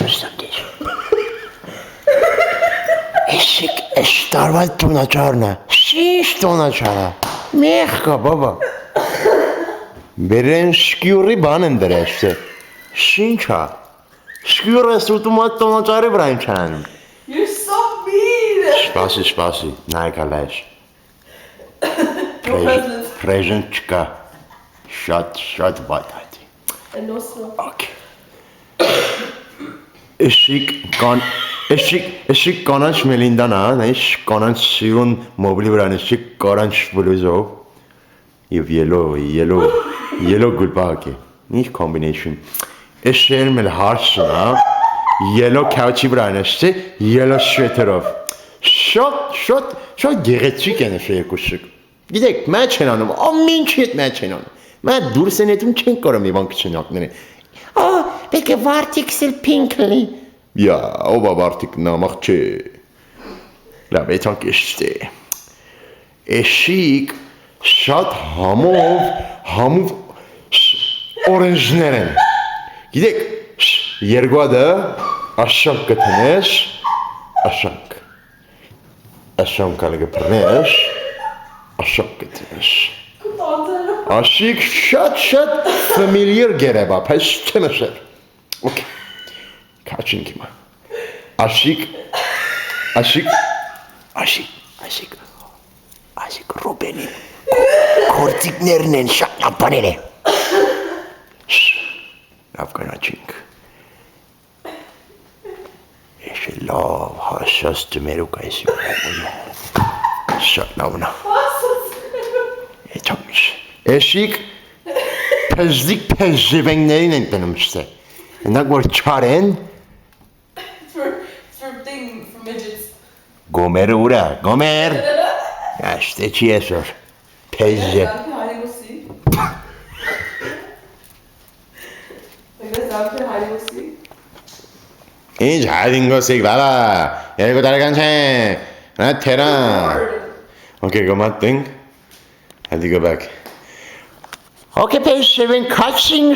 Konstantin. Eşik darval tunaçarına. Şiş tunaçara. Mehka baba. Beren şkiyuri banın dereste. Şinça. Şkiyuri sutumat tunaçarı bırakın çanım. You're so mean. Spasi. Naikalaş. No present. Present çıka. Shut batati. And no snow. Okay. Eşik կանանչ Մելինդան է, նայես կանանչ սիրուն մոբիլի վրա նշիկ կանանչ բլուզով եւ yellow գուլպակի։ Ինչ combination։ Էշերն էլ հարցն է, yellow couch-ի վրա նշի, yellow sweater-ով։ Շատ գեղեցիկ են երկուսը։ Գիտեք, մաչ են անում, ամեն ինչ հետ մաչ են անում։ Մա դուրս են ետում չեն կարող մի բան քչնակները։ Պետք է վարտիքսել պինքլի։ Ja, obavartik namach չէ։ Լավ, այդանք էստե։ Էշիկ շատ համով օրենջներ են։ Գիտեք, երկուադը աշանք գտնես, աշանք ալգը պրնես, աշանք գտնես։ Աշիկ շատ familiar գերեբա, պես չմսեր։ Okay. Kaçın kime? Aşık Ruben'in kortiklerinin şaklapanını. Afgan açık. Eşelav haşas tümeru kayısı. Şaklavına. Etmiş. Eşik pezzivenlerin entlenmişti. Nak var çaren. Gomer ura, Gomer. Ya işte çiğe sor. Pezze. İnç hiding go sig valla. Yere go tarakan sen. Ha teran. Okay, go mat thing. Hadi go back. Okay, pezze ben kaçsın.